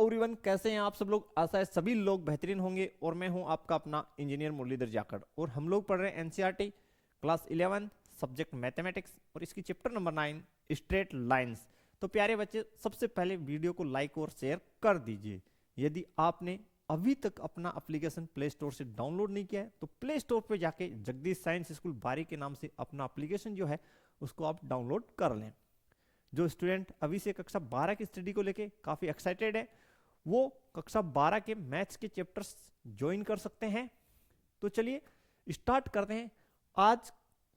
Everyone, कैसे हैं आप सब लोग। आशा है सभी लोग बेहतरीन होंगे और मैं हूं आपका अपना इंजीनियर मुरलीधर जाखड़ और हम लोग पढ़ रहे हैं एनसीईआरटी क्लास 11 सब्जेक्ट मैथमेटिक्स और इसकी चैप्टर नंबर 9 स्ट्रेट लाइंस। तो प्यारे बच्चे, सबसे पहले वीडियो को लाइक और शेयर कर दीजिए। यदि आपने अभी तक अपना एप्लीकेशन प्ले स्टोर से डाउनलोड नहीं किया है तो प्ले स्टोर पे जाके जगदीश साइंस स्कूल बारी के नाम से अपना एप्लीकेशन जो है उसको आप डाउनलोड कर लें। जो स्टूडेंट अभी से कक्षा 12 की स्टडी को लेके काफ़ी एक्साइटेड है वो कक्षा 12 के मैथ्स के चैप्टर्स ज्वाइन कर सकते हैं। तो चलिए स्टार्ट करते हैं। आज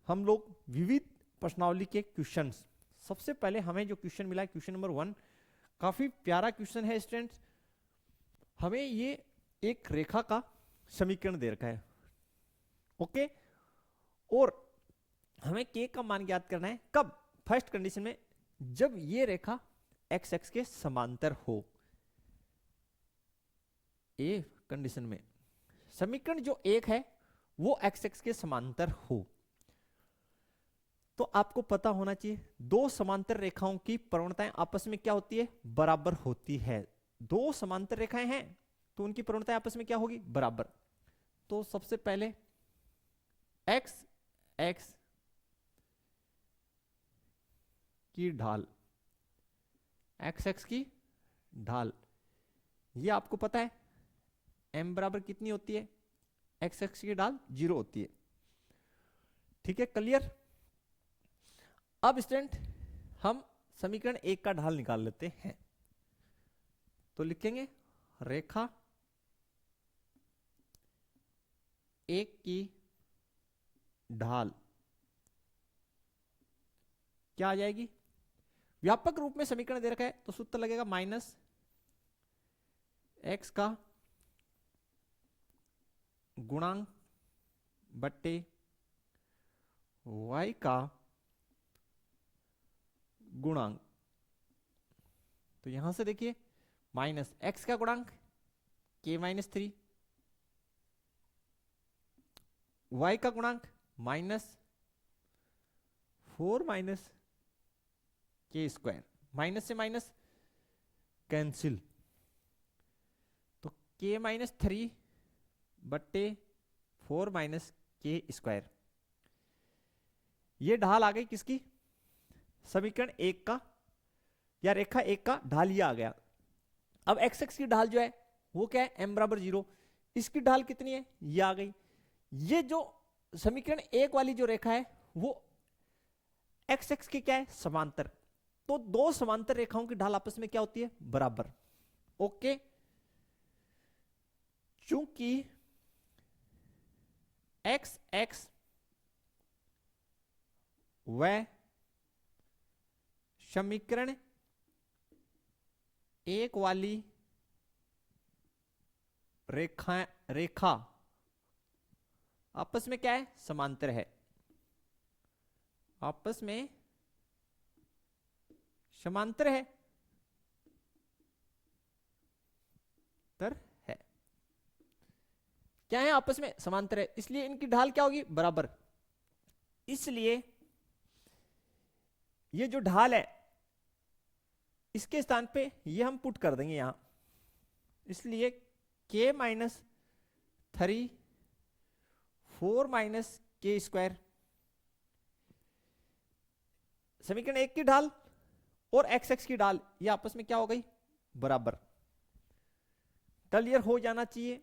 हम लोग विविध प्रश्नावली के क्वेश्चंस, सबसे पहले हमें जो क्वेश्चन मिला है क्वेश्चन नंबर 1, काफ़ी प्यारा क्वेश्चन है स्टूडेंट्स। हमें ये एक रेखा का समीकरण दे रखा है, ओके, और हमें के का मान ज्ञात करना है। कब? फर्स्ट कंडीशन में, जब ये रेखा एक्स एक्स के समांतर हो। ए कंडीशन में समीकरण जो एक है वो एक्स एक्स के समांतर हो। तो आपको पता होना चाहिए दो समांतर रेखाओं की प्रवणताएं आपस में क्या होती है? बराबर होती है। दो समांतर रेखाएं हैं तो उनकी प्रवणताएं आपस में क्या होगी? बराबर। तो सबसे पहले एक्स एक्स की ढाल, एक्स एक्स की ढाल, ये आपको पता है m बराबर कितनी होती है? एक्स एक्स की ढाल 0 होती है। ठीक है, क्लियर। अब स्टूडेंट हम समीकरण एक का ढाल निकाल लेते हैं। तो लिखेंगे रेखा एक की ढाल क्या आ जाएगी? व्यापक रूप में समीकरण दे रखा है तो सूत्र लगेगा माइनस एक्स का गुणांक बट्टे वाई का गुणांक। तो यहां से देखिए माइनस एक्स का गुणांक के माइनस 3, वाई का गुणांक माइनस 4 माइनस के स्क्वायर, माइनस से माइनस कैंसिल, तो के माइनस 3 बट्टे 4 माइनस के स्क्वायर। ये ढाल आ गई किसकी? समीकरण एक का या रेखा एक का ढाल ये आ गया। अब एक्स एक्स की ढाल जो है वो क्या है? m बराबर 0। इसकी ढाल कितनी है? ये आ गई। ये जो समीकरण एक वाली जो रेखा है वो एक्स एक्स की क्या है? समांतर। तो दो समांतर रेखाओं की ढाल आपस में क्या होती है? बराबर। ओके, चूंकि एक्स एक्स व समीकरण एक वाली रेखा आपस में क्या है? समांतर है। आपस में समांतर है, तर है, क्या है? आपस में समांतर है, इसलिए इनकी ढाल क्या होगी? बराबर। इसलिए ये जो ढाल है इसके स्थान पे ये हम पुट कर देंगे यहां। इसलिए के माइनस 3 4 माइनस के स्क्वायर, समीकरण एक की ढाल और एक्स एक्स की ढाल ये आपस में क्या हो गई? बराबर। क्लियर हो जाना चाहिए।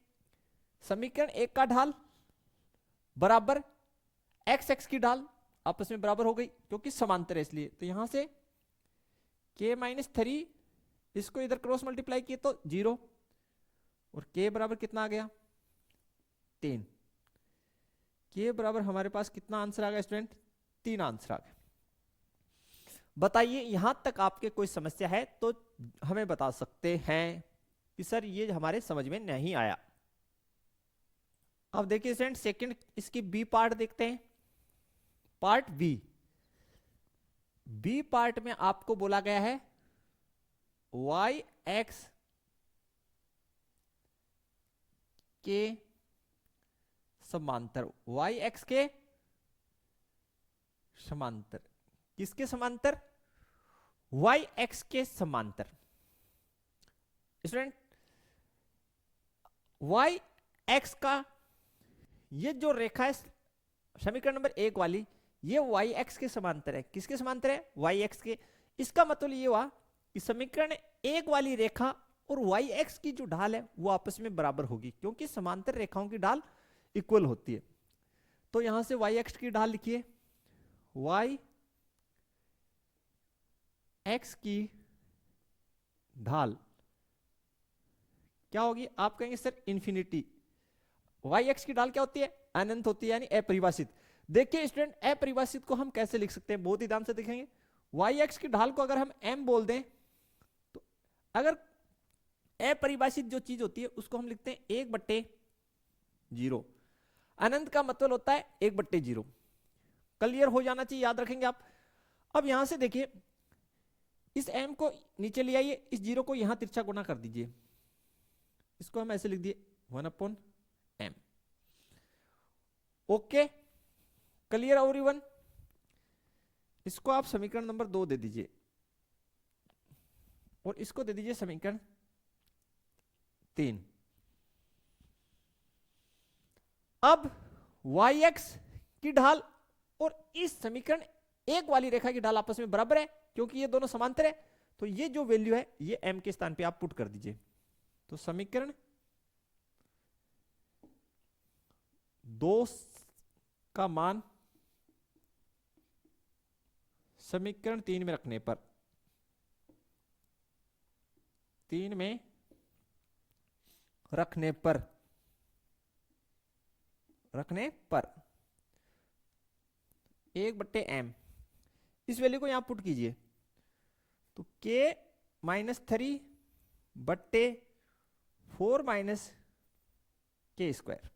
समीकरण एक का ढाल बराबर एक्स एक्स की ढाल आपस में बराबर हो गई क्योंकि समांतर है इसलिए। तो यहां से के माइनस 3 इसको इधर क्रॉस मल्टीप्लाई किए तो 0 और के बराबर कितना आ गया? 3। के बराबर हमारे पास कितना आंसर आ गया स्टूडेंट? 3 आंसर आ गया। बताइए यहां तक आपके कोई समस्या है तो हमें बता सकते हैं कि सर ये हमारे समझ में नहीं आया। अब देखिए स्टूडेंट सेकंड इसकी बी पार्ट देखते हैं। पार्ट बी, बी पार्ट में आपको बोला गया है वाई एक्स के समांतर, वाई एक्स के समांतर, किसके समांतर? वाई एक्स के समांतर। स्टूडेंट वाई एक्स का ये जो रेखा है समीकरण नंबर 1 वाली, ये वाई एक्स के समांतर है। किसके समांतर है? वाई एक्स के। इसका मतलब ये हुआ कि समीकरण 1 वाली रेखा और वाई एक्स की जो ढाल है वो आपस में बराबर होगी, क्योंकि समांतर रेखाओं की ढाल इक्वल होती है। तो यहां से वाई एक्स की ढाल लिखिए, वाई एक्स की ढाल क्या होगी? आप कहेंगे सर इन्फिनिटी। वाई एक्स की ढाल क्या होती है? अनंत होती है, यानी अपरिभाषित। देखिए स्टूडेंट, अपरिभाषित को हम कैसे लिख सकते हैं? बहुत ही ध्यान से देखेंगे। वाई एक्स की ढाल को अगर हम m बोल दें, तो अगर अपरिभाषित जो चीज होती है उसको हम लिखते हैं 1/0। अनंत का मतलब होता है 1/0। क्लियर हो जाना चाहिए, याद रखेंगे आप। अब यहां से देखिए, इस m को नीचे ले आइए, इस 0 को यहां तिरछा गुना कर दीजिए। इसको हम ऐसे लिख दिए 1/m। Okay, clear everyone? इसको आप समीकरण नंबर 2 दे दीजिए और इसको दे दीजिए समीकरण 3। अब वाई एक्स की ढाल और इस समीकरण 1 वाली रेखा की ढाल आपस में बराबर है, क्योंकि ये दोनों समांतर है। तो ये जो वैल्यू है ये m के स्थान पे आप पुट कर दीजिए। तो समीकरण 2 का मान समीकरण 3 में रखने पर, 3 में रखने पर 1/m, इस वैल्यू को यहां पुट कीजिए। तो k -3/4 k square.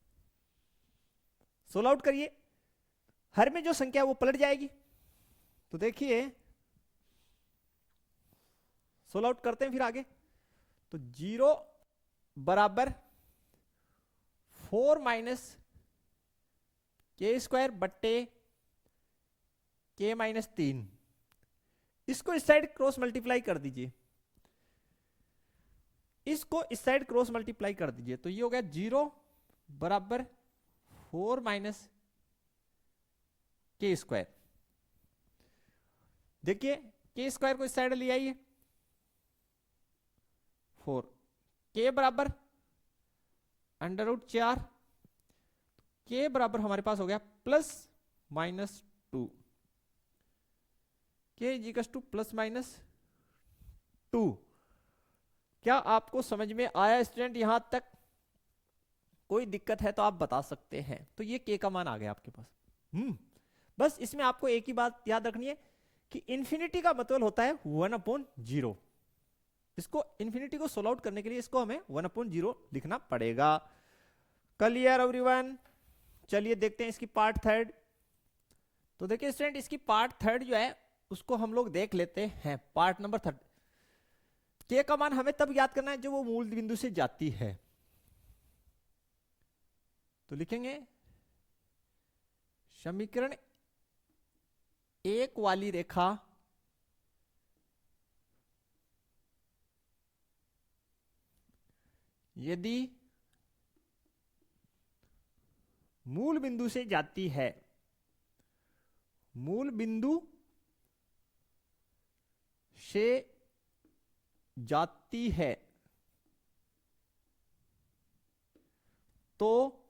Solve out करिए, हर में जो संख्या है वो पलट जाएगी। तो देखिए, सोल्व आउट करते हैं फिर आगे। तो 0 बराबर 4 k स्क्वायर बट्टे k -3, इसको इस साइड क्रॉस मल्टीप्लाई कर दीजिए, इसको इस साइड क्रॉस मल्टीप्लाई कर दीजिए। तो ये हो गया 0 बराबर 4 k स्क्वायर। देखिए k स्क्वायर को इस साइड ले आइए, 4 k बराबर √4, k बराबर हमारे पास हो गया +-2, k +-2। क्या आपको समझ में आया स्टूडेंट यहां तक? कोई दिक्कत है तो आप बता सकते हैं। तो ये k का मान आ गया आपके पास। बस इसमें आपको एक ही बात याद रखनी है कि इन्फिनिटी का मतलब होता है 1/0। इसको इन्फिनिटी को सोल्व आउट करने के लिए इसको हमें 1/0 लिखना पड़ेगा। Clear everyone? चलिए देखते हैं इसकी पार्ट थर्ड। तो देखिए स्टूडेंट, इसकी पार्ट थर्ड जो है उसको हम लोग देख लेते हैं। पार्ट नंबर 3, के का मान हमें तब याद करना है जब वो मूल बिंदु से जाती है। तो लिखेंगे समीकरण 1 वाली रेखा यदि मूल बिंदु से जाती है, मूल बिंदु से जाती है, तो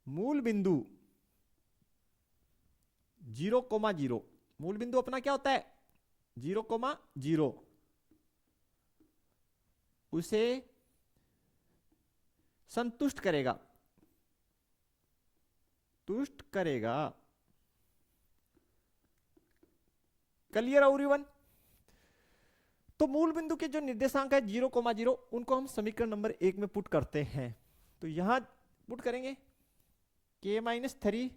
मूल बिंदु 0,0, मूल बिंदु अपना क्या होता है 0,0, उसे संतुष्ट करेगा, तुष्ट करेगा। Clear everyone? तो मूल बिंदु के जो निर्देशांक है 0,0, उनको हम समीकरण नंबर 1 में पुट करते हैं। तो यहां पुट करेंगे k -3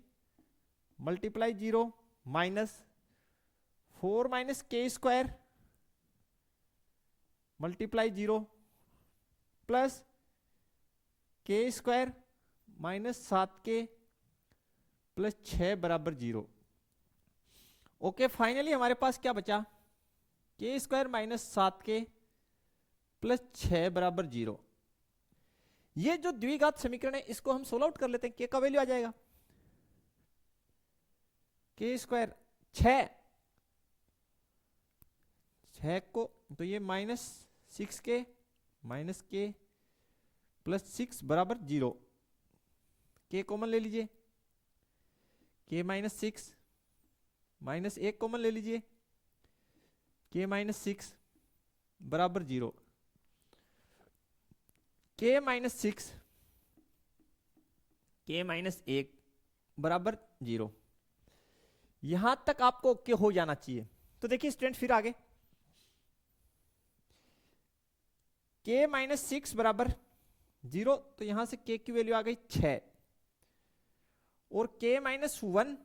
multiply 0 -4 k square multiply 0 plus k square -7k plus 6 बराबर 0। ओके, फाइनली हमारे पास क्या बचा? k स्क्वायर -7k प्लस 6 बराबर 0। ये जो द्विघात समीकरण है इसको हम सोल्व आउट कर लेते हैं। के का वैल्यू आ जाएगा के स्क्वायर 6 को, तो ये -6k माइनस के प्लस 6 बराबर 0। के कॉमन ले लीजिए, के -6 माइनस 1 कॉमन ले लीजिए, के -6 बराबर 0। के -6 के -1 बराबर 0। यहां तक आपको ओके हो जाना चाहिए। तो देखिए स्टूडेंट फिर आगे, के -6 बराबर 0, तो यहां से के की वैल्यू आ गई 6, और के -1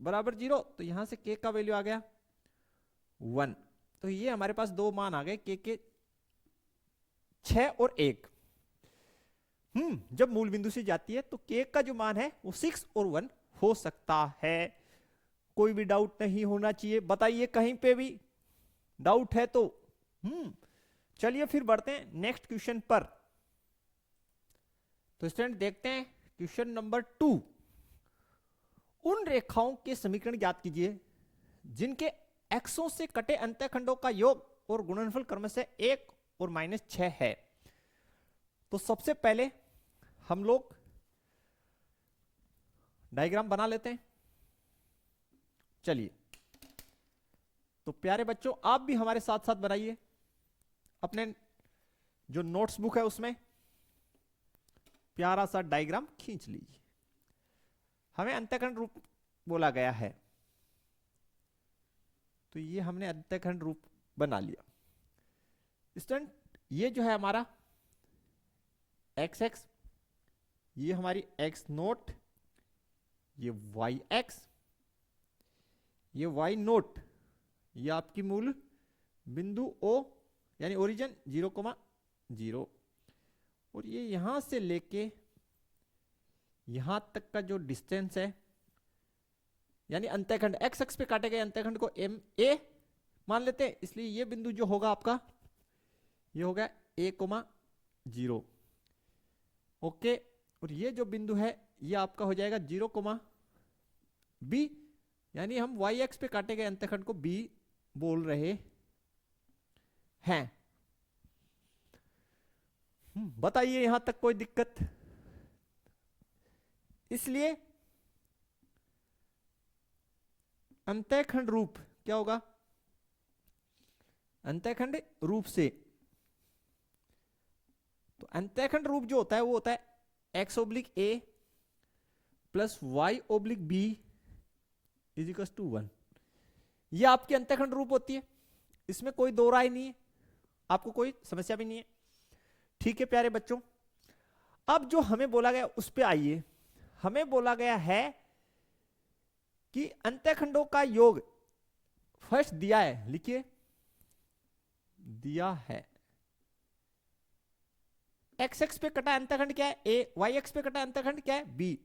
बराबर 0, तो यहां से के का वैल्यू आ गया 1। तो ये हमारे पास दो मान आ गए के 6 और 1। जब मूल बिंदु से जाती है तो के का जो मान है वो 6 और 1 हो सकता है। कोई भी डाउट नहीं होना चाहिए, बताइए कहीं पे भी डाउट है तो। चलिए फिर बढ़ते हैं नेक्स्ट क्वेश्चन पर। तो स्टूडेंट देखते हैं क्वेश्चन नंबर 2। उन रेखाओं के समीकरण ज्ञात कीजिए जिनके एक्सों से कटे अंतःखंडों का योग और गुणनफल क्रमशः 1 और -6 है। तो सबसे पहले हम लोग डायग्राम बना लेते हैं। चलिए, तो प्यारे बच्चों आप भी हमारे साथ साथ बनाइए, अपने जो नोट्स बुक है उसमें प्यारा सा डायग्राम खींच लीजिए। हमें अंतःखंड रूप बोला गया है, तो ये हमने अंतःखंड रूप बना लिया। स्टूडेंट ये जो है हमारा x, ये हमारी x0, ये yx, ये y0, ये आपकी मूल बिंदु O यानी ओरिजिन 0,0, और ये यहां से लेके यहां तक का जो डिस्टेंस है, यानी अंतःखंड x अक्ष पे काटे गए अंतःखंड को MA मान लेते हैं, इसलिए ये बिंदु जो होगा आपका ये होगा A,0। ओके, और ये जो बिंदु है ये आपका हो जाएगा 0,B, यानी हम y अक्ष पे काटे गए अंतःखंड को B बोल रहे हैं। बताइए यहां तक कोई दिक्कत? इसलिए अंतःखंड रूप क्या होगा? अंतःखंड रूप से, तो अंतःखंड रूप जो होता है वो होता है x/a प्लस y/b = 1। ये आपकी अंतःखंड रूप होती है, इसमें कोई दो राय नहीं है, आपको कोई समस्या भी नहीं है। ठीक है प्यारे बच्चों, अब जो हमें बोला गया उस पे आइए। हमें बोला गया है कि अंतःखंडों का योग फर्स्ट दिया है, लिखिए दिया है। x अक्ष पे कटा अंतःखंड क्या है? a, y अक्ष पे कटा अंतःखंड क्या है? b।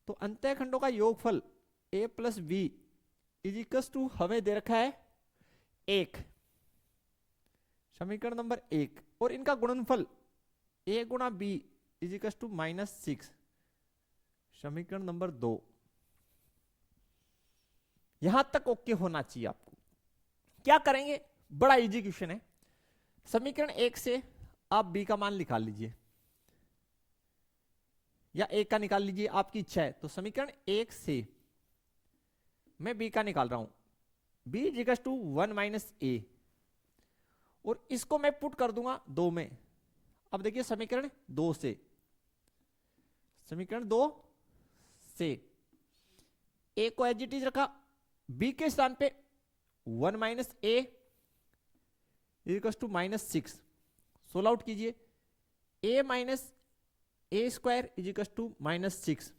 तो अंतःखंडों का योगफल a प्लस b = हमें दे रखा है 1, समीकरण नंबर 1, और इनका गुणनफल a गुणा b = -6, समीकरण नंबर 2। यहां तक ओके होना चाहिए आपको। क्या करेंगे? बड़ा इजी क्वेश्चन है। समीकरण 1 से आप b का मान निकाल लीजिए, या a का निकाल लीजिए, आपकी इच्छा है। तो समीकरण 1 से मैं b का निकाल रहा हूं, b = 1 - a, और इसको मैं पुट कर दूंगा 2 में। अब देखिए समीकरण 2 से, समीकरण 2 से a को एज इट इज रखा, b के स्थान पे 1 - a = -6, सोल्व आउट कीजिए। a - a² = -6,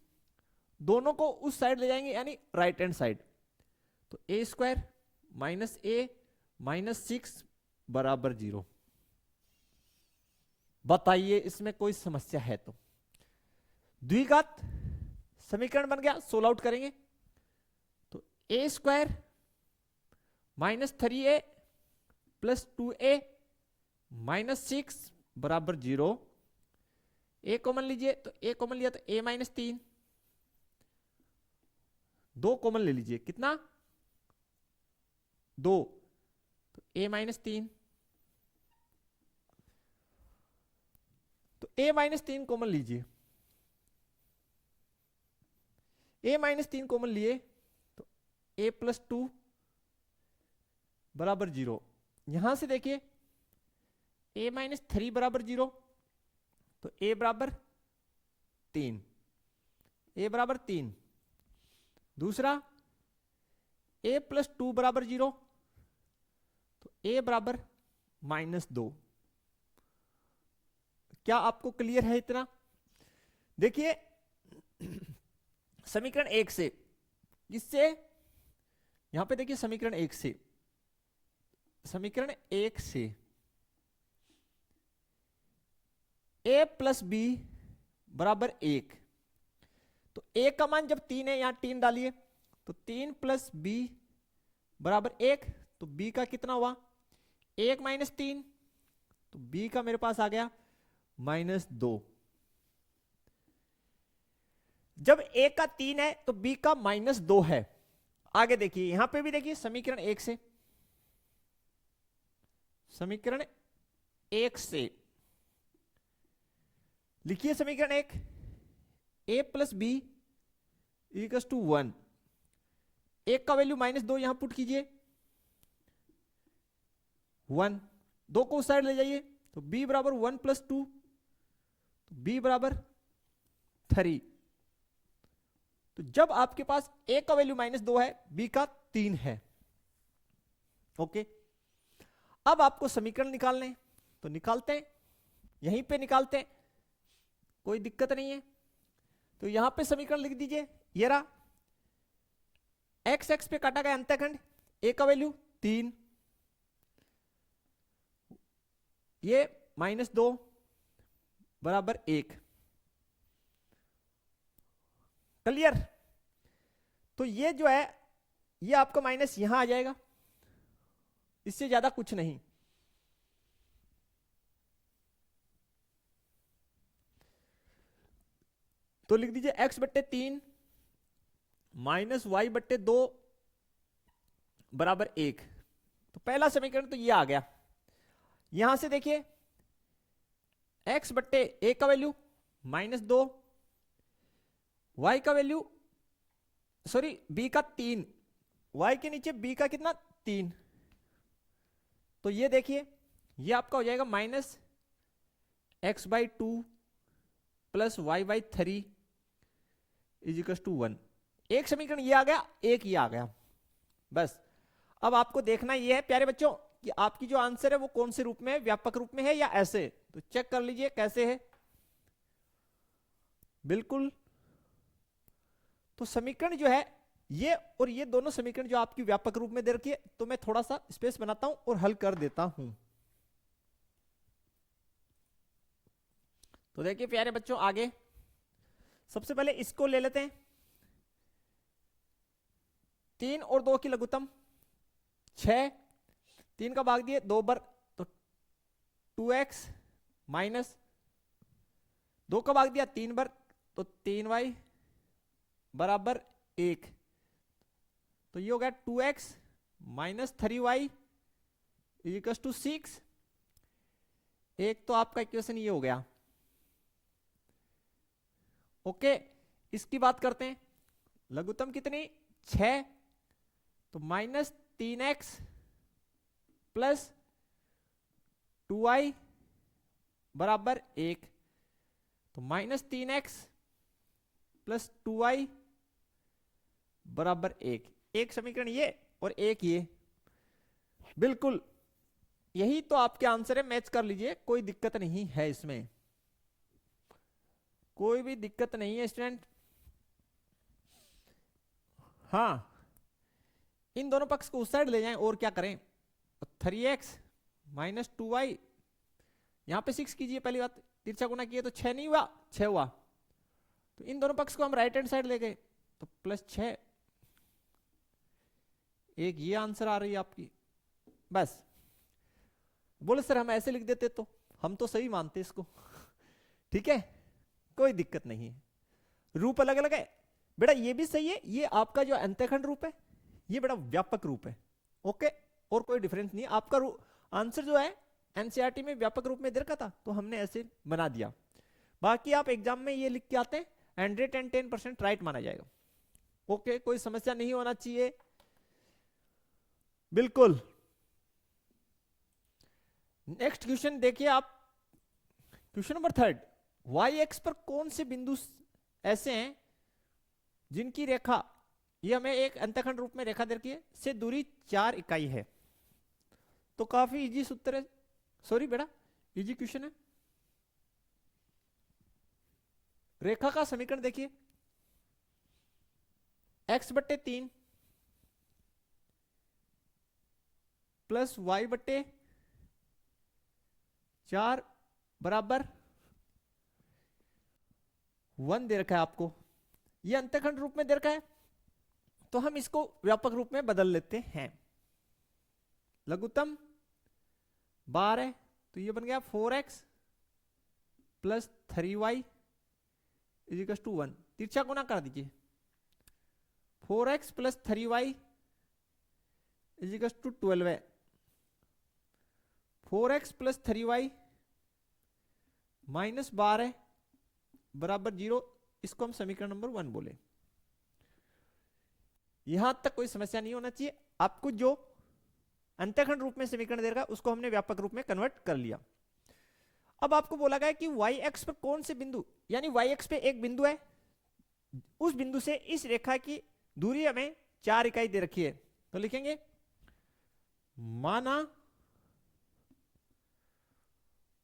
दोनों को उस साइड ले जाएंगे यानी राइट हैंड साइड। तो a² - a -6 बराबर 0। बताइए इसमें कोई समस्या है तो? द्विघात समीकरण बन गया, सोल्व आउट करेंगे तो a² - 3a + 2a -6 बराबर 0, ए कॉमन लीजिए, तो ए कॉमन लिया तो ए -3, 2 कॉमन ले लीजिए, कितना 2, तो ए -3, तो ए -3 कॉमन लीजिए, ए -3 कॉमन लिए तो a + 2 बराबर 0। यहां से देखिए a -3 बराबर 0, तो a बराबर 3, a बराबर 3। दूसरा a + 2 बराबर 0, तो a बराबर -2। क्या आपको क्लियर है इतना? देखिए समीकरण 1 से, इससे यहां पे देखिए समीकरण 1 से, समीकरण 1 से a + b बराबर 1, तो a का मान जब 3 है, यहां 3 डालिए, तो 3 + b बराबर 1, तो b का कितना हुआ 1 - 3, तो b का मेरे पास आ गया -2। जब a का 3 है तो b का -2 है। आगे देखिए, यहां पे भी देखिए समीकरण 1 से, समीकरण 1 से लिखिए समीकरण 1, a + b = 1, 1 का वैल्यू -2 यहां पुट कीजिए, 1, 2 को उस साइड ले जाइए, तो b बराबर 1 + 2, तो b बराबर 3। तो जब आपके पास a का वैल्यू -2 है, b का 3 है। ओके, अब आपको समीकरण निकालने हैं, तो निकालते हैं, यहीं पे निकालते हैं, कोई दिक्कत नहीं है। तो यहां पे समीकरण लिख दीजिए, ये रहा, x पे काटा गया अंतःखंड, a का वैल्यू 3, ये -2 बराबर 1। क्लियर? तो ये जो है, ये आपका माइनस यहां आ जाएगा, इससे ज्यादा कुछ नहीं। तो लिख दीजिए x/3 -y/2 बराबर 1। तो पहला समीकरण तो ये आ गया। यहां से देखिए x/a का वैल्यू -2, y का वैल्यू, सॉरी b का 3, y के नीचे b का कितना 3, तो ये देखिए ये आपका हो जाएगा -x/2 + y/3 = 1। एक समीकरण ये आ गया, एक ये आ गया। बस अब आपको देखना ये है प्यारे बच्चों कि आपकी जो आंसर है वो कौन से रूप में है, व्यापक रूप में है या ऐसे। तो चेक कर लीजिए कैसे है। बिल्कुल, तो समीकरण जो है ये और ये दोनों समीकरण जो आपकी व्यापक रूप में दे रखी है, तो मैं थोड़ा सा स्पेस बनाता हूं और हल कर देता हूं। तो देखिए प्यारे बच्चों, आगे सबसे पहले इसको ले लेते हैं, 3 और 2 की लघुत्तम 6, 3 का भाग दिए 2 बार, तो 2x माइनस 2 का भाग दिया 3 बार, तो 3y बराबर 1। तो ये हो गया 2x - 3y = 6। एक तो आपका इक्वेशन ये हो गया। ओके, इसकी बात करते हैं, लघुत्तम कितनी 6, तो -3x + 2y बराबर 1, तो -3x + 2y बराबर 1। एक समीकरण ये और एक ये, बिल्कुल यही तो आपके आंसर है, मैच कर लीजिए, कोई दिक्कत नहीं है इसमें, कोई भी दिक्कत नहीं है स्टूडेंट। हाँ, इन दोनों पक्ष को उस साइड ले जाएं और क्या करें, 3x - 2y, यहां पे 6 कीजिए, पहली बात तिरछा गुना किए तो 6 नहीं हुआ, 6 हुआ, तो इन दोनों पक्ष को हम राइट हैंड साइड ले गए, तो +6, एक ये आंसर आ रही है आपकी। बस बोले सर हम ऐसे लिख देते तो हम तो सही मानते इसको। ठीक है, कोई दिक्कत नहीं है, रूप अलग अलग है बेटा, ये भी सही है। ये आपका जो अंतःखंड रूप है ये बड़ा व्यापक रूप है। ओके, और कोई डिफरेंस नहीं है। आपका आंसर जो है एनसीईआरटी में व्यापक रूप में दे रखा था तो हमने ऐसे बना दिया। बाकी आप एग्जाम में ये लिख के आते हैं 110% राइट माना जाएगा। ओके, कोई समस्या नहीं होना चाहिए, बिल्कुल। नेक्स्ट क्वेश्चन देखिए आप, क्वेश्चन नंबर 3, वाई एक्स पर कौन से बिंदु ऐसे हैं जिनकी रेखा, ये हमें एक अंतःखंड रूप में रेखा दे रखी है, से दूरी 4 इकाई है। तो काफी इजी सूत्र है, सॉरी बेटा इजी क्वेश्चन है। रेखा का समीकरण देखिए, x/3 प्लस y/4 बराबर 1 दे रखा है आपको। ये अंतःखंड रूप में दे रखा है तो हम इसको व्यापक रूप में बदल लेते हैं। लघुत्तम 12 तो ये बन गया 4x plus 3y equals to 1। तिरछा गुना कर दीजिए, 4x plus 3y equals to 12 है। 4x प्लस 3y माइनस 12 बराबर 0, इसको हम समीकरण नंबर 1 बोले। यहां तक कोई समस्या नहीं होना चाहिए। आपको जो अंतःखंड रूप में समीकरण दे रखा उसको हमने व्यापक रूप में कन्वर्ट कर लिया। अब आपको बोला गया कि वाई एक्स पर कौन से बिंदु, यानी वाई एक्स पे एक बिंदु है, उस बिंदु से इस रेखा की दूरी हमें 4 इकाई दे रखी है। तो लिखेंगे माना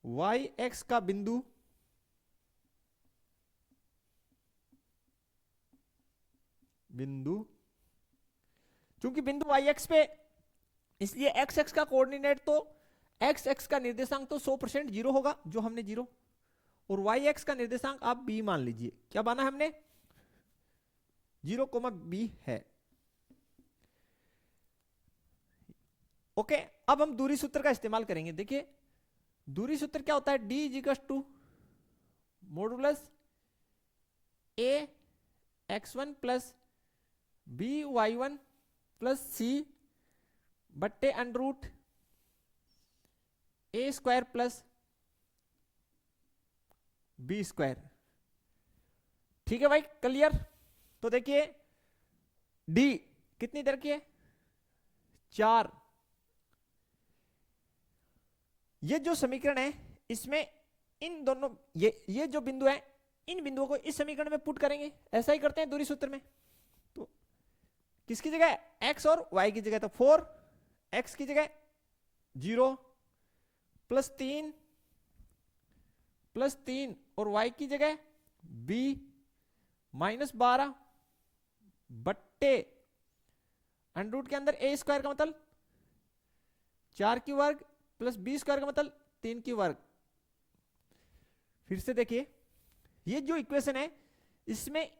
वाई एक्स का बिंदु चूंकि बिंदु वाई एक्स पे, इसलिए एक्स एक्स का कोऑर्डिनेट तो एक्स एक्स का निर्देशांक तो 100% 0 होगा, जो हमने 0, और वाई एक्स का निर्देशांक आप बी मान लीजिए। क्या माना हमने 0, बी है। ओके, अब हम दूरी सूत्र का इस्तेमाल करेंगे। देखिए दूरी सूत्र क्या होता है, d equals to modulus a x1 plus b y1 plus c बट्टे under root a square plus b square. ठीक है भाई, क्लियर। तो देखिए डी कितनी देर की है, 4। ये जो समीकरण है इसमें इन दोनों ये जो बिंदु है, इन बिंदुओं को इस समीकरण में पुट करेंगे। ऐसा ही करते हैं दूरी सूत्र में। तो किसकी जगह x और y की जगह, तो 4, x की जगह 0 प्लस 3 और y की जगह b माइनस 12 बट्टे अंडर रूट के अंदर a स्क्वायर का मतलब 4 की वर्ग प्लस b स्क्वायर का मतलब 3 की वर्ग। फिर से देखिए ये जो इक्वेशन है इसमें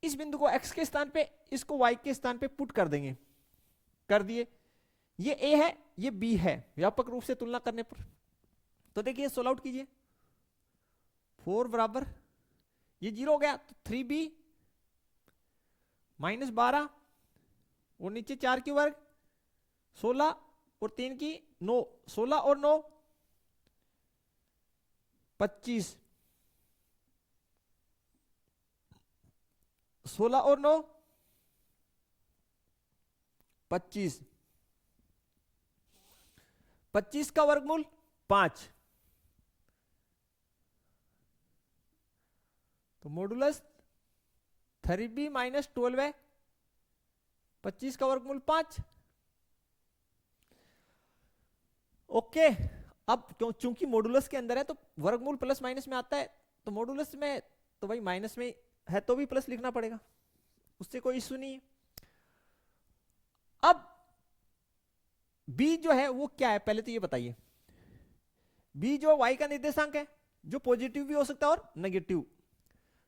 इस बिंदु को x के स्थान पे, इसको y के स्थान पे पुट कर देंगे। कर दिए, ये a है ये b है, व्यापक रूप से तुलना करने पर। तो देखिए सोल्व आउट कीजिए, 4 बराबर ये 0 हो गया तो 3b माइनस 12 और नीचे 4 की वर्ग 16 और 3 की 9, 16 और 9 25, 16 और 9 25, 25 का वर्गमूल 5। तो मॉडुलस 3b माइनस 12 है, 25 का वर्गमूल 5। ओके, अब चूंकि मॉडुलस के अंदर है तो वर्गमूल प्लस माइनस में आता है, तो मॉडुलस में तो भाई माइनस में है तो भी प्लस लिखना पड़ेगा, उससे कोई इश्यू नहीं है। अब b जो है वो क्या है पहले तो ये बताइए। b जो y का निर्देशांक है, जो पॉजिटिव भी हो सकता है और नेगेटिव।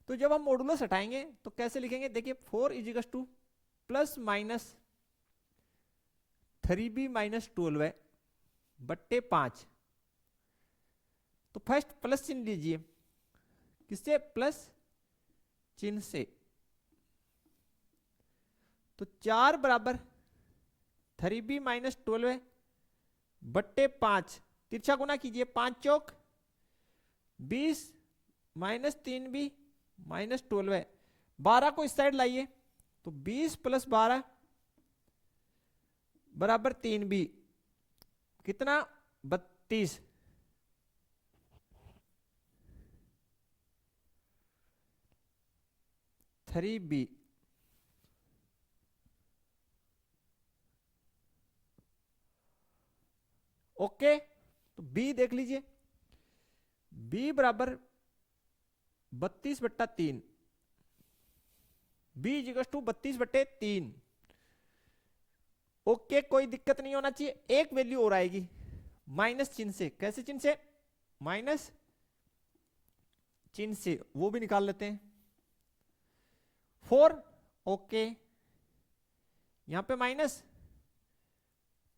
तो जब हम मॉडुलस हटाएंगे तो कैसे लिखेंगे, देखिए 4 equals two plus minus 3b minus 12 बट्टे 5 फर्स्ट प्लस चिन्ह लीजिए, किससे? प्लस चिन्ह से। तो 4 बराबर 3b माइनस 12 बट्टे 5, तिरछा गुना कीजिए, 5 चौक 20 माइनस 3b माइनस 12, 12 को इस साइड लाइए, तो 20 प्लस 12 बराबर 3b, कितना? 32। Three B okay. तो बी देख लीजिए, बी बराबर 32/3, बी इक्वल टू 32/3। ओके, कोई दिक्कत नहीं होना चाहिए। एक वैल्यू और आएगी माइनस चिन्ह से। कैसे चिन्ह से? माइनस चिन्ह से, वो भी निकाल लेते हैं। 4 ओके, यहां पे माइनस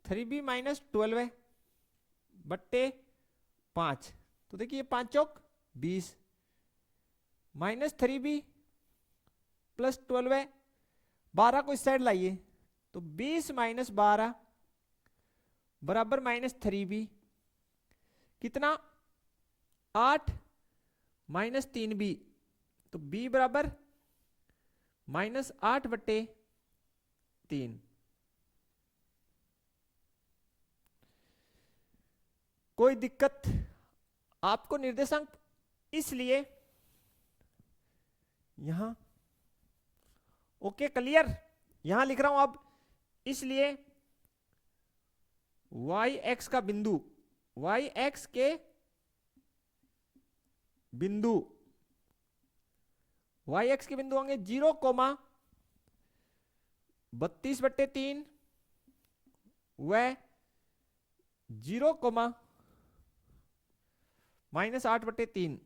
3b माइनस 12 बट्टे 5, तो देखिए 5 चौक 20 माइनस 3b प्लस 12, 12 को इस साइड लाइए, तो 20 माइनस 12 बराबर माइनस 3b, कितना? 8 माइनस 3b, तो b बराबर माइनस 8/3। कोई दिक्कत? आपको निर्देशांक इसलिए यहां ओके क्लियर, यहां लिख रहा हूं अब, इसलिए y x का बिंदु, y x के बिंदु, y x के बिंदु होंगे 0,32/3 व 0, माइनस 8/3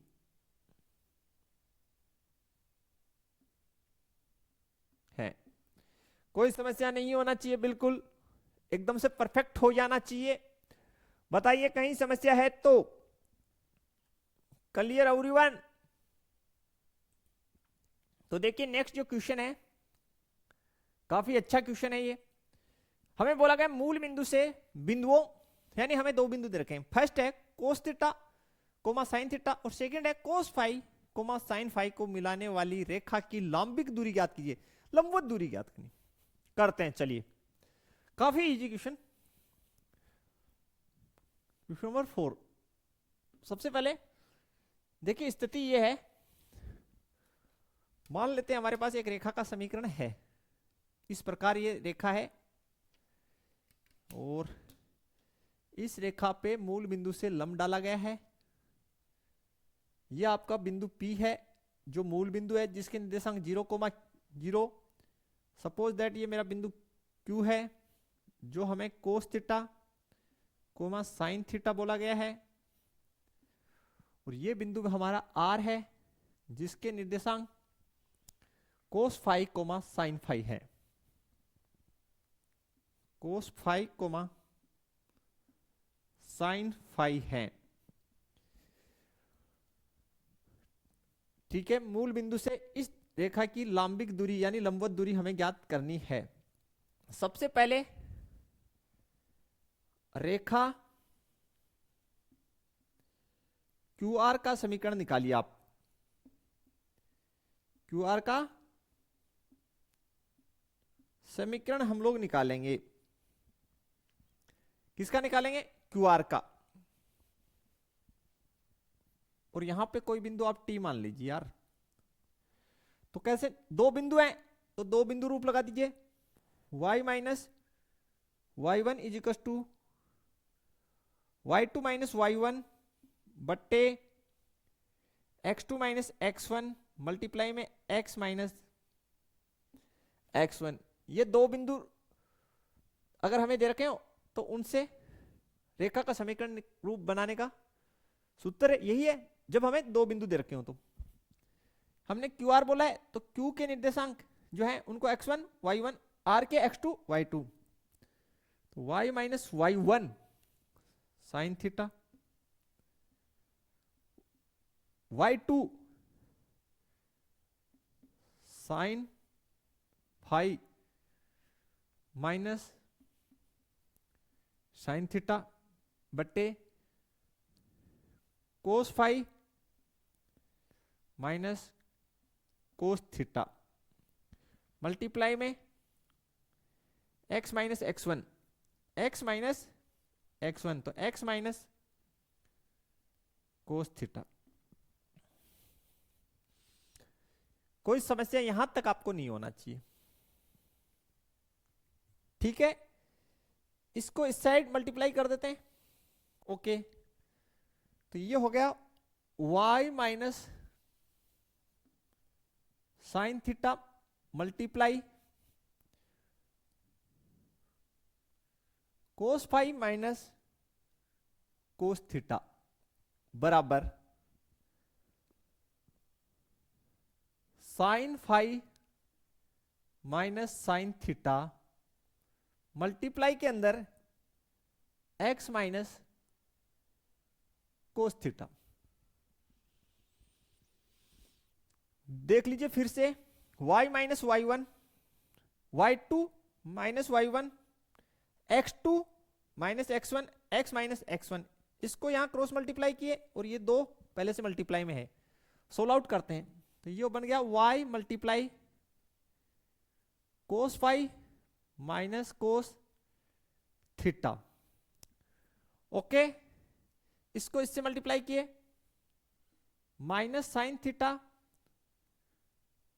है। कोई समस्या नहीं होना चाहिए, बिल्कुल एकदम से परफेक्ट हो जाना चाहिए। बताइए कहीं समस्या है तो। Clear everyone? तो देखिए नेक्स्ट जो क्वेश्चन है, काफी अच्छा क्वेश्चन है ये। हमें बोला गया मूल बिंदु से बिंदुओं, यानी हमें दो बिंदु दे रखे हैं। फर्स्ट है cos theta comma sine theta, और सेकंड है cos phi comma sine phi को मिलाने वाली रेखा की लंबिक दूरी ज्ञात कीजिए। लंबवत दूरी ज्ञात करनी, करते हैं चलिए। काफी इजी क्वेश्चन। क्वेश्चन नंबर 4, सबसे पहले देखिए स्थिति ये है, मान लेते हैं हमारे पास एक रेखा का समीकरण है, इस प्रकार ये रेखा है, और इस रेखा पे मूल बिंदु से लंब डाला गया है। ये आपका बिंदु P है जो मूल बिंदु है, जिसके निर्देशांक 0,0। सपोज दैट ये मेरा बिंदु Q है जो हमें कोस थीटा कोमा साइन थीटा बोला गया है, और ये बिंदु हमारा R है जिसके निर्देशांक cos phi comma sine phi है। Cos phi comma sine phi है, ठीक है। मूल बिंदु से इस रेखा की लंबिक दूरी यानी लंबवत दूरी हमें ज्ञात करनी है। सबसे पहले रेखा QR का समीकरण निकालिए आप। QR का समीकरण हम लोग निकालेंगे, किसका निकालेंगे? QR का। और यहां पे कोई बिंदु आप T मान लीजिए यार। तो कैसे? दो बिंदु हैं तो दो बिंदु रूप लगा दीजिए। y minus y1 is equal to y2 minus y1 बट्टे x2 माइनस x1 मल्टीप्लाई में x माइनस x1। ये दो बिंदु अगर हमें दे रखे हो तो उनसे रेखा का समीकरण रूप बनाने का सूत्र यही है, जब हमें दो बिंदु दे रखे हो। तो हमने QR बोला है तो Q के निर्देशांक जो है उनको x1 y1, R के x2 y2, तो y minus y1 sine theta y2 sine phi minus sine theta बट्टे cos phi minus cos theta multiply में x minus x1 x minus x1 तो x माइनस कोस थीटा। कोई समस्या यहां तक आपको नहीं होना चाहिए, ठीक है। इसको इस साइड मल्टीप्लाई कर देते हैं, ओके। तो ये हो गया y minus sine theta multiply cos phi minus cos theta बराबर sine phi minus sine theta multiply के अंदर x माइनस कोस थीटा। देख लीजिए फिर से y minus y1 y2 minus y1 x2 minus x1 x minus x1, इसको यहां cross multiply किए और ये दो पहले से मल्टीप्लाई में है, सोल्व आउट करते हैं तो ये बन गया y multiply cos phi minus cos theta, okay. इसको इससे मल्टीप्लाई किए minus sine theta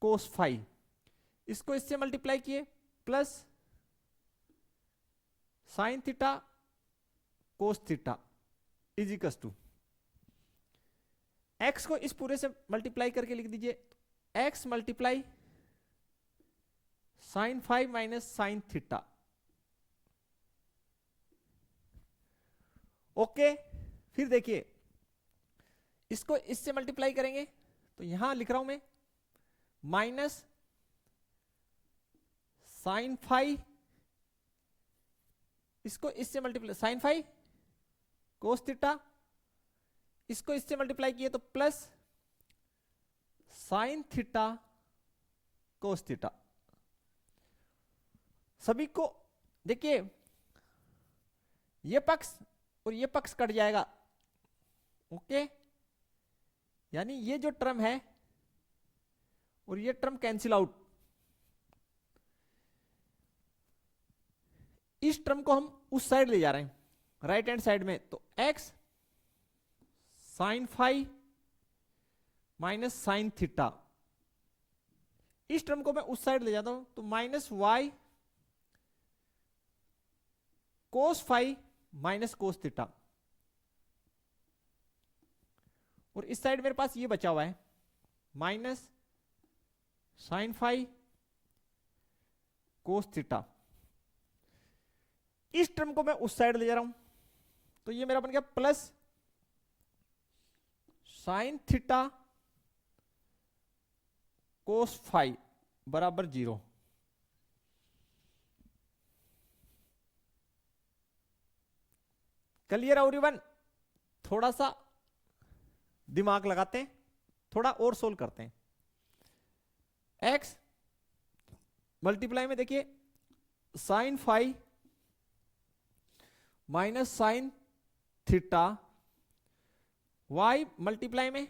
cos phi, इसको इससे मल्टीप्लाई किए plus sine theta cos theta equals to x को इस पूरे से मल्टीप्लाई करके लिख दीजिए x multiply sine phi minus sine theta, okay. फिर देखिए इसको इससे मल्टीप्लाई करेंगे तो यहां लिख रहा हूं मैं माइनस साइन फाई, इसको इससे multiply sine phi cos theta, इसको इससे मल्टीप्लाई किए तो plus sine theta cos theta. सभी को देखिए ये पक्ष और ये पक्ष कट जाएगा, ओके। यानी ये जो टर्म है और ये टर्म कैंसिल आउट, इस टर्म को हम उस साइड ले जा रहे हैं राइट हैंड साइड में, तो x sine phi minus sine theta, इस टर्म को मैं उस साइड ले जाता हूं तो minus y cos phi minus cos theta, और इस साइड मेरे पास ये बचा हुआ है minus sine phi cos theta. इस टर्म को मैं उस साइड ले जा रहा हूं तो ये मेरा बन गया plus sine theta cos phi बराबर 0। Clear everyone? थोड़ा सा दिमाग लगाते हैं, थोड़ा और सोल्व करते हैं। x मल्टीप्लाई में देखिए sine phi minus sine theta, y multiply में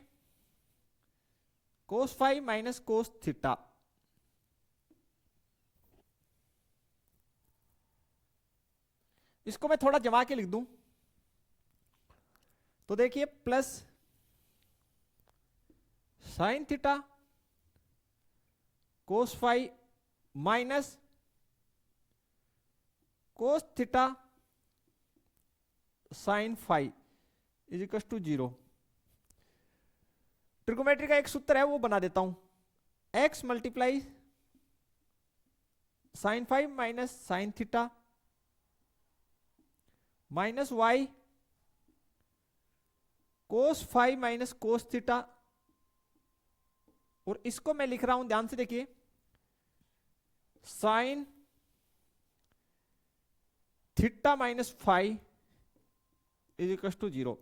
cos phi minus cos theta, इसको मैं थोड़ा जमा के लिख दूं तो देखिए plus sine theta cos phi minus cos theta sine phi is equal to 0। Trigonometry का एक सूत्र है वो बना देता हूं, x multiply sine phi minus sine theta minus y cos phi minus cos theta, और इसको मैं लिख रहा हूं ध्यान से देखिए sine theta minus phi is equal to 0।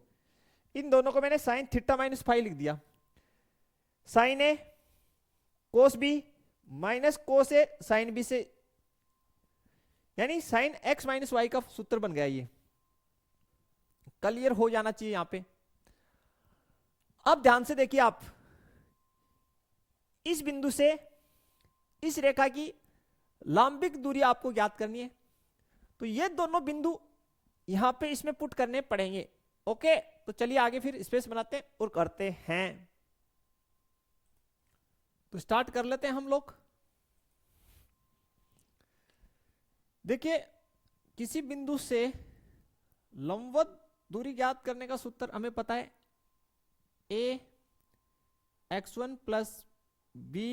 इन दोनों को मैंने साइन थीटा माइनस फाई लिख दिया। Sine A cos B minus cos A sine B से, यानी साइन एक्स माइनस वाई का सूत्र बन गया। ये क्लियर हो जाना चाहिए यहां पे। अब ध्यान से देखिए आप, इस बिंदु से इस रेखा की लंबिक दूरी आपको ज्ञात करनी है, तो ये दोनों बिंदु यहां पे इसमें पुट करने पड़ेंगे। ओके, तो चलिए आगे फिर स्पेस बनाते हैं और करते हैं। तो स्टार्ट कर लेते हैं हम लोग। देखिए, किसी बिंदु से लंबवत दूरी ज्ञात करने का सूत्र हमें पता है, a x1 plus b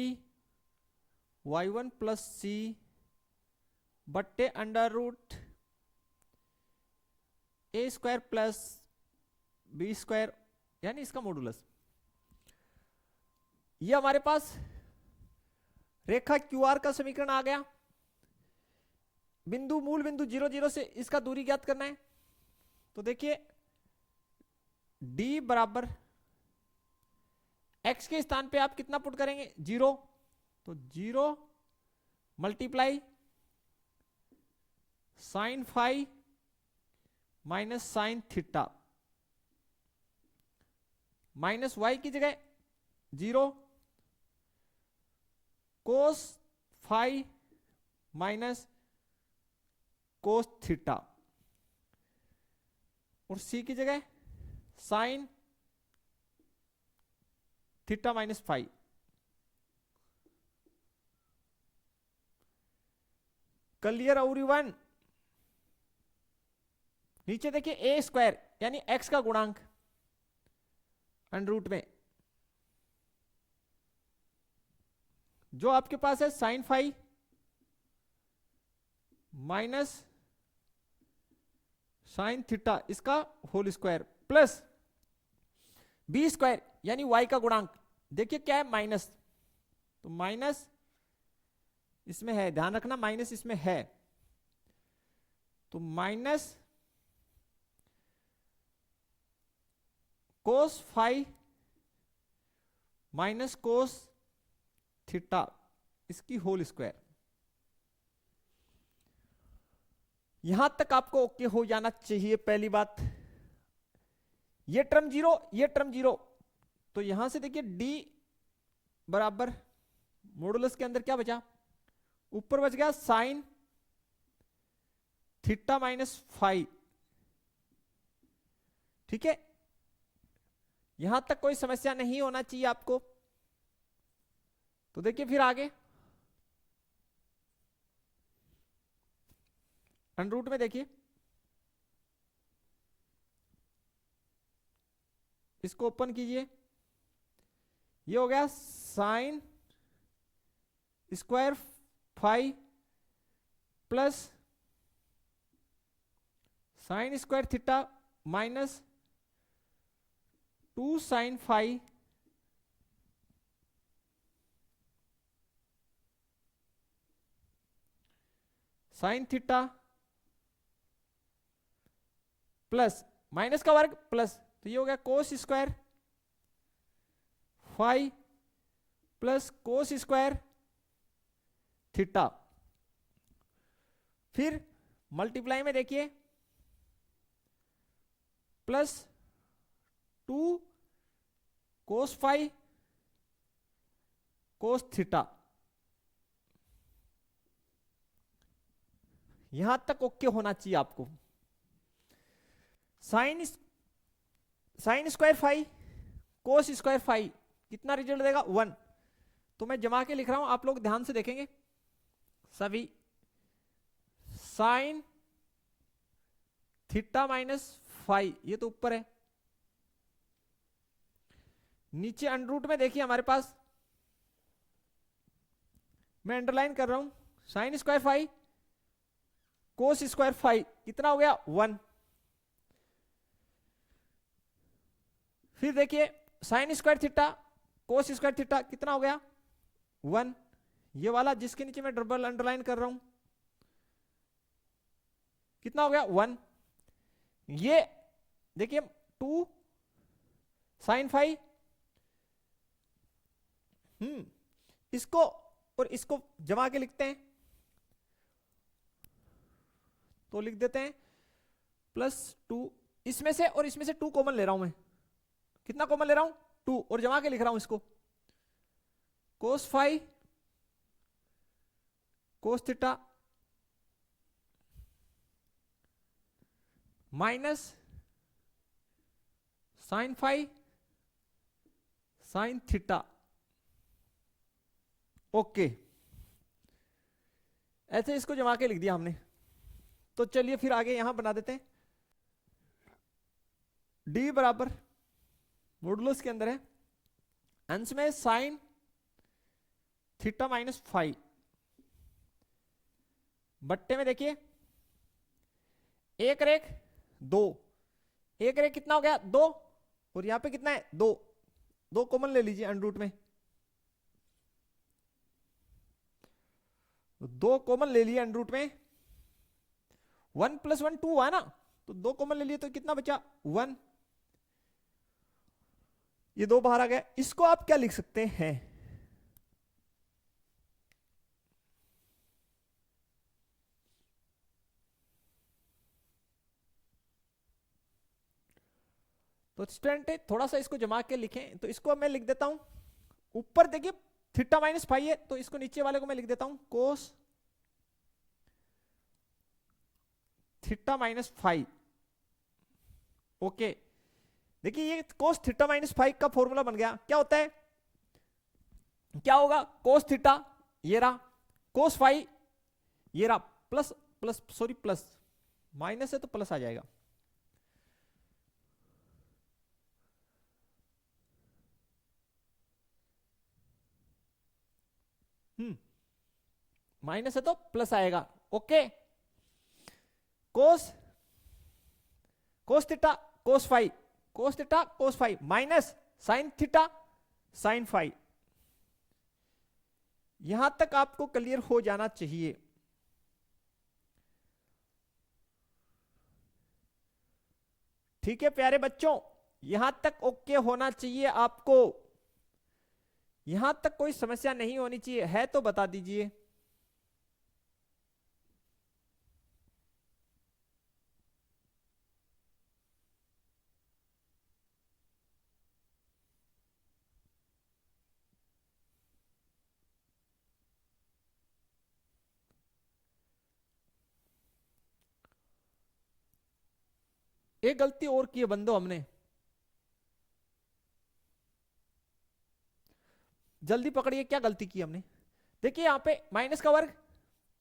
y1 plus c बट्टे under root a square plus b square, यानी इसका मॉडुलस। ये हमारे पास रेखा क्यूआर का समीकरण आ गया। बिंदु मूल बिंदु 0 0 से इसका दूरी ज्ञात करना है। तो देखिए d बराबर x के स्थान पे आप कितना पुट करेंगे, 0, तो 0 multiply sine phi minus sine theta minus y की जगह 0 cos phi minus cos theta, और सी की जगह sine theta minus phi. Clear everyone? नीचे देखिए ए स्क्वायर यानी एक्स का गुणांक अंडर रूट में जो आपके पास है sine phi minus sine theta, इसका whole square plus b square यानी वाई का गुणांक, देखिए क्या है माइनस, तो माइनस इसमें है, ध्यान रखना माइनस इसमें है, तो minus cos phi minus cos theta, इसकी होल स्क्वायर। यहां तक आपको ओके हो जाना चाहिए। पहली बात, ये टर्म 0 ये टर्म 0, तो यहां से देखिए d बराबर मॉडुलस के अंदर क्या बचा, ऊपर बच गया साइन थीटा माइनस फाई। ठीक है, यहां तक कोई समस्या नहीं होना चाहिए आपको। तो देखिए फिर आगे अंडर रूट में देखिए, इसको ओपन कीजिए, ये हो गया sine square phi plus sine square theta minus 2 sine phi sine theta plus minus का वर्ग प्लस, तो ये हो गया cos square phi plus cos square theta. फिर मल्टीप्लाई में देखिए plus 2 cos phi cos theta. यहां तक ओके होना चाहिए आपको। Sine square phi cos square phi कितना रिजल्ट देगा, 1। तो मैं जमा के लिख रहा हूं, आप लोग ध्यान से देखेंगे सभी। साइन थीटा माइनस फाई, ये तो ऊपर है, नीचे अंडर रूट में देखिए हमारे पास, मैं अंडरलाइन कर रहा हूं, sine square phi cos square phi कितना हो गया, 1। फिर देखिए sine square theta cos square theta कितना हो गया, 1। ये वाला जिसके नीचे मैं डबल अंडरलाइन कर रहा हूं कितना हो गया, 1। ये देखिए 2 साइन फाई इसको और इसको जमा के लिखते हैं, तो लिख देते हैं +2, इसमें से और इसमें से 2 कॉमन ले रहा हूं मैं, कितना कॉमन ले रहा हूं 2, और जमा के लिख रहा हूं इसको cos phi cos theta minus sine phi sine theta. Okay, ऐसे इसको जमा के लिख दिया हमने। तो चलिए फिर आगे यहां बना देते हैं, d बराबर मॉडुलस के अंदर है अंश में साइन थीटा माइनस फाई, बट्टे में देखिए 1 रेख 2, 1 रेख कितना हो गया 2, और यहां पे कितना है 2, 2 कॉमन ले लीजिए अंडर रूट में, 2 कॉमन ले लिए अंडर रूट में, 1 + 1 2 हुआ ना, तो 2 कॉमन ले लिए तो कितना बचा 1, ये 2 बाहर आ गया। इसको आप क्या लिख सकते हैं, तो स्टूडेंट थोड़ा सा इसको जमा के लिखें, तो इसको मैं लिख देता हूं, ऊपर देखिए थीटा माइनस फाई है, तो इसको नीचे वाले को मैं लिख देता हूं cos theta minus phi. Okay, देखिए ये कोस थीटा माइनस फाई का फॉर्मूला बन गया, क्या होता है, क्या होगा कोस थीटा ये रहा, कोस फाई ये रहा, plus plus sorry plus, minus है तो प्लस आ जाएगा, माइनस है तो प्लस आएगा। Okay, cos cos theta cos phi, cos theta cos phi minus sine theta sine phi. यहां तक आपको क्लियर हो जाना चाहिए। ठीक है प्यारे बच्चों, यहां तक ओके होना चाहिए आपको, यहां तक कोई समस्या नहीं होनी चाहिए, है तो बता दीजिए। एक गलती और की है बंदो हमने, जल्दी पकड़िए क्या गलती की हमने। देखिए यहां पे माइनस का वर्ग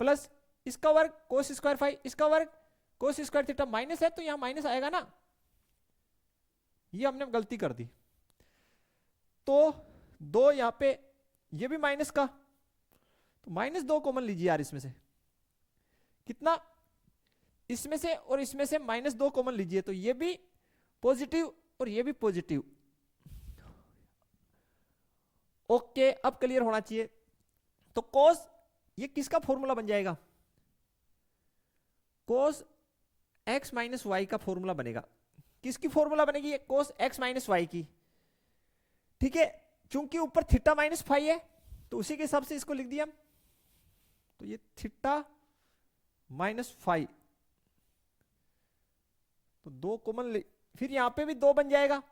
प्लस इसका वर्ग कोस स्क्वायर फाई, इसका वर्ग कोस स्क्वायर थीटा, माइनस है तो यहां माइनस आएगा ना, ये हमने गलती कर दी। तो 2 यहां पे ये भी माइनस का, तो -2 कॉमन लीजिए यार, इसमें से कितना, इसमें से और इसमें से -2 कॉमन लीजिए, तो ये भी पॉजिटिव और ये भी पॉजिटिव। ओके, अब क्लियर होना चाहिए। तो कोस ये किसका फॉर्मूला बन जाएगा, कोस x माइनस वाई का फॉर्मूला बनेगा। किसकी फॉर्मूला बनेगी, ये कोस x माइनस वाई की। ठीक है, चूंकि ऊपर थीटा माइनस फाई है तो उसी के हिसाब से इसको लिख दिया, तो ये थीटा माइनस फाई, तो 2 कॉमन, फिर यहां पे भी 2 बन जाएगा,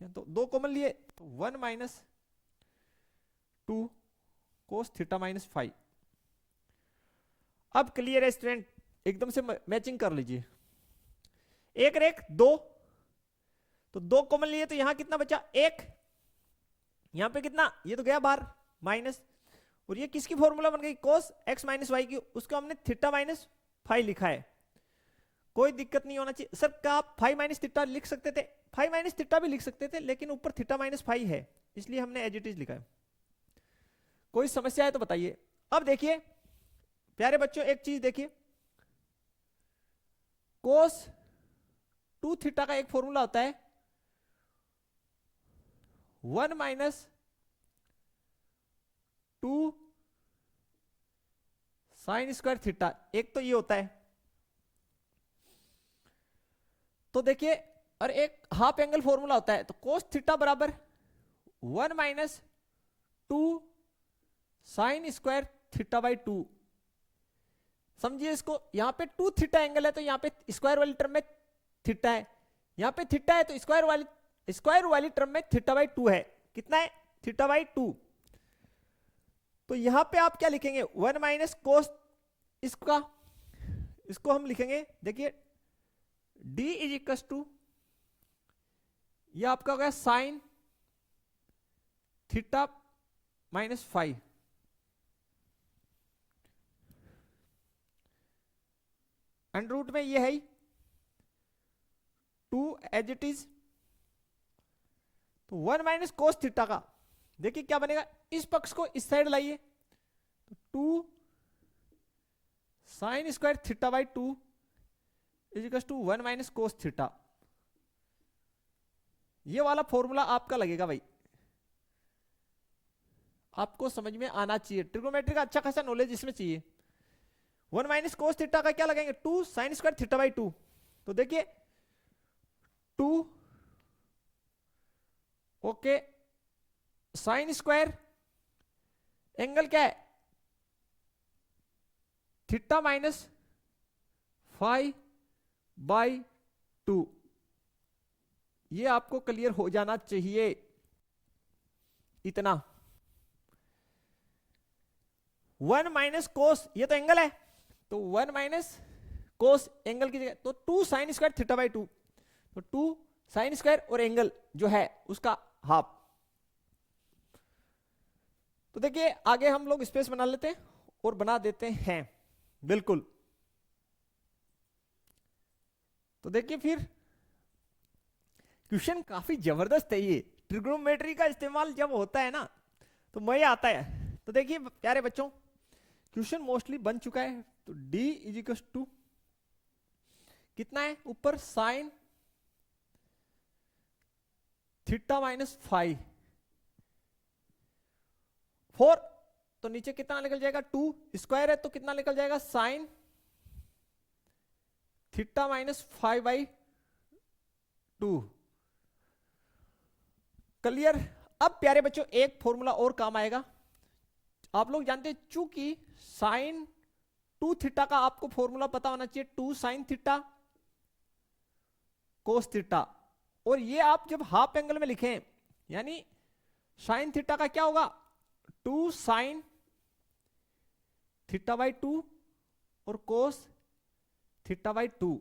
तो 2 कॉमन लिए तो 1 - 2 कोस थीटा माइनस फाई। अब क्लियर है स्टूडेंट, एकदम से मैचिंग कर लीजिए, 1 रेख 2, तो 2 कॉमन लिए तो यहां कितना बचा 1, यहां पे कितना, ये तो गया बाहर माइनस, और ये किसकी फॉर्मूला बन गई कोस x माइनस वाई की, उसको हमने थीटा माइनस फाई लिखा है। कोई दिक्कत नहीं होना चाहिए। सर क्या आप फाई माइनस थीटा लिख सकते थे, फाई माइनस थीटा भी लिख सकते थे, लेकिन ऊपर थीटा माइनस फाई है इसलिए हमने एज इट इज लिखा है। कोई समस्या है तो बताइए। अब देखिए प्यारे बच्चों, एक चीज देखिए, कोस 2 थीटा का एक फॉर्मूला होता है 1 - 2 साइन स्क्वायर थीटा, एक तो ये होता है। तो देखिए, और एक हाफ एंगल फॉर्मूला होता है, तो कोस थीटा बराबर 1 - 2 साइन स्क्वायर थीटा बाई 2। समझिए इसको, यहां पे 2 थीटा एंगल है तो यहां पे स्क्वायर वाली टर्म में थीटा है, यहां पे थीटा है तो स्क्वायर वाली टर्म में थीटा बाई 2 है। कितना है? Theta by 2। तो यहां पे आप क्या लिखेंगे? 1 माइनस कोस इसको हम लिखेंगे, देखिए d इज इक्वल टू, यह आपका हो गया sine theta minus 5, under root में ये है 2 एज इट इज। तो 1 माइनस कोस थीटा का देखिए क्या बनेगा, इस पक्ष को इस साइड लाइए, तो 2 sine square theta by 2 is equal to 1 minus cos theta. ये वाला फॉर्मूला आपका लगेगा भाई, आपको समझ में आना चाहिए, ट्रिग्नोमेट्री का अच्छा खासा नॉलेज इसमें चाहिए। 1 माइनस कोस थीटा का क्या लगाएंगे? 2 साइन स्क्वायर थीटा बाई 2। तो देखिए 2 ओके, साइन स्क्वायर एंगल क्या है? Theta minus 5 by 2। ये आपको क्लियर हो जाना चाहिए इतना। 1 माइनस कोस, ये तो एंगल है, तो 1 माइनस कोस एंगल की जगह तो 2 साइन स्क्वायर थीटा बाई 2, तो 2 साइन स्क्वायर और एंगल जो है उसका हाफ। तो देखिए आगे हम लोग स्पेस बना लेते हैं और बना देते हैं बिल्कुल। तो देखिए फिर क्वेश्चन काफी जबरदस्त है ये, ट्रिग्नोमेट्री का इस्तेमाल जब होता है ना तो मजा आता है। तो देखिए प्यारे बच्चों, क्वेश्चन मोस्टली बन चुका है। तो d इज इक्वल टू कितना है ऊपर? साइन थीटा माइनस 5, 4, तो नीचे कितना निकल जाएगा? 2 स्क्वायर है तो कितना निकल जाएगा? Sign theta minus 5 by 2। Clear? अब प्यारे बच्चों एक फॉर्मूला और काम आएगा। आप लोग जानते हैं चूंकि साइन 2 थीटा का आपको फॉर्मूला पता होना चाहिए, 2 साइन थीटा कोस थीटा, और ये आप जब हाफ एंगल में लिखें यानी साइन थीटा का क्या होगा? 2 साइन थीटा बाई 2 और कोस थीटा बाई 2।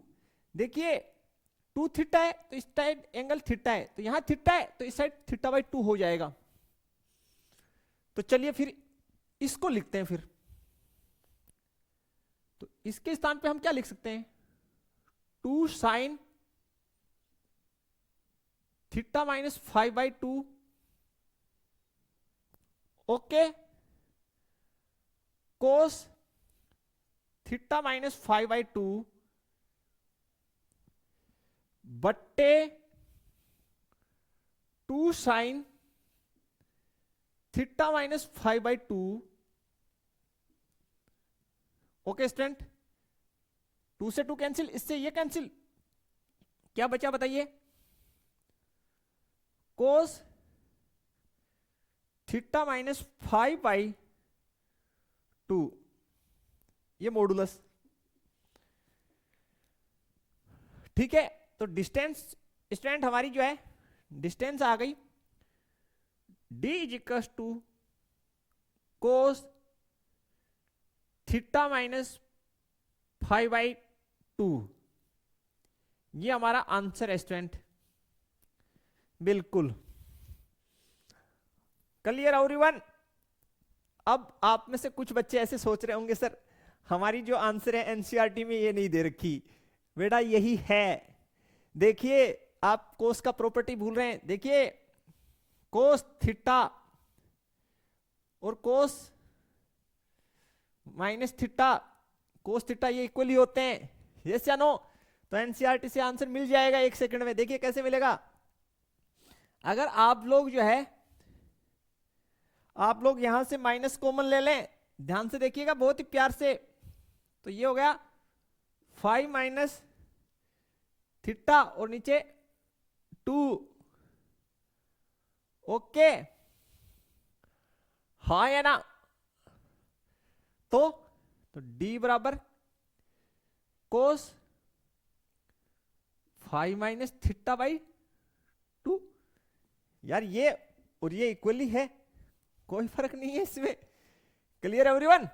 देखिए 2 थीटा है तो इस साइड एंगल थीटा है, तो यहां थीटा है तो इस साइड थीटा बाई 2 हो जाएगा। तो चलिए फिर इसको लिखते हैं फिर। तो इसके स्थान पे हम क्या लिख सकते हैं? 2 sign theta minus 5 by 2 okay, cos theta minus 5 by 2 बट्टे 2 sign theta minus 5 by 2। Okay student, 2 से 2 कैंसिल, इससे ये कैंसिल, क्या बचा बताइए? कोस थीटा माइनस 5 बाई 2, ये मॉडुलस। ठीक है, तो डिस्टेंस स्टूडेंट हमारी जो है डिस्टेंस आ गई, d is equal to cos theta minus 5 by 2। ये हमारा आंसर है स्टूडेंट, बिल्कुल क्लियर एवरीवन। अब आप में से कुछ बच्चे ऐसे सोच रहे होंगे सर हमारी जो आंसर है एनसीईआरटी में ये नहीं दे रखी। बेटा यही है, देखिए आप कोस का प्रॉपर्टी भूल रहे हैं। देखिए कोस थीटा और कोस माइनस थीटा, कोस थीटा ये इक्वली होते हैं, यस या नो? तो एनसीईआरटी से आंसर मिल जाएगा 1 सेकंड में। देखिए कैसे मिलेगा, अगर आप लोग जो है आप लोग यहां से माइनस कॉमन ले लें, ध्यान से देखिएगा बहुत ही प्यार से, तो ये हो गया 5 माइनस थीटा और नीचे 2 ओके, हाँ या ना? तो d बराबर कोस फाइव माइनस थीटा बाई 2। यार ये और ये इक्वली है, कोई फर्क नहीं है इसमें। Clear everyone?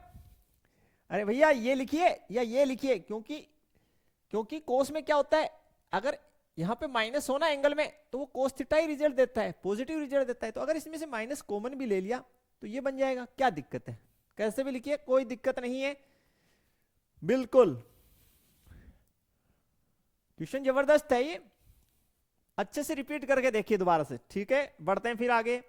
अरे भैया ये लिखिए या ये लिखिए, क्योंकि कोस में क्या होता है, अगर यहां पे माइनस होना एंगल में तो वो कोस थीटा ही रिजल्ट देता है, पॉजिटिव रिजल्ट देता है। तो अगर इसमें से माइनस कॉमन भी ले लिया तो ये बन जाएगा, क्या दिक्कत है? कैसे भी लिखिए, कोई दिक्कत नहीं है, बिल्कुल। क्वेश्चन जबरदस्त है ये, अच्छे से रिपीट करके देखिए दोबारा से। ठीक है, बढ़ते हैं फिर आगे।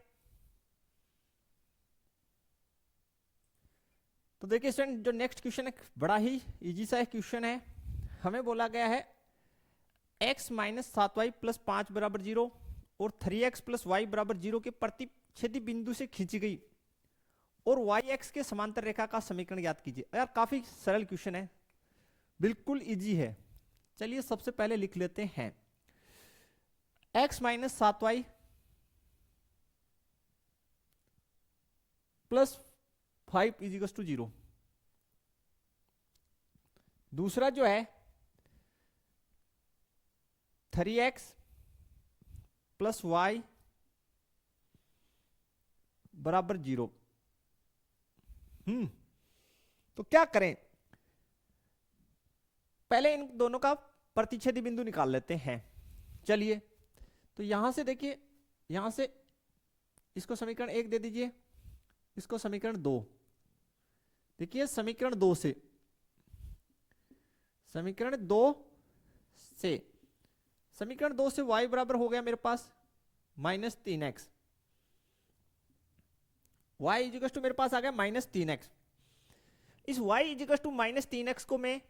तो देखिए स्टूडेंट, जो नेक्स्ट क्वेश्चन है बड़ा ही इजी सा क्वेश्चन है। हमें बोला गया है x माइनस 7y प्लस 5 बराबर 0 और 3x प्लस वाई बराबर 0 के प्रतिच्छेदी बिंदु से खींची गई और y x के समांतर रेखा का समीकरण ज्ञात कीजिए। यार काफी सरल क्वेश्चन है, बिल्कुल इजी है। चलिए सबसे पहले लिख लेते हैं x minus 7y plus 5 is equal to 0। दूसरा जो है 3x प्लस वाई बराबर 0। तो क्या करें, पहले इन दोनों का प्रतिच्छेदी बिंदु निकाल लेते हैं। चलिए, तो यहां से देखिए, यहां से इसको समीकरण 1 दे दीजिए, इसको समीकरण 2। देखिए समीकरण 2 से समीकरण 2 से y बराबर हो गया मेरे पास minus 3x, y equal to मेरे पास आ गया माइनस 3x। इस y equal to minus 3x को मैं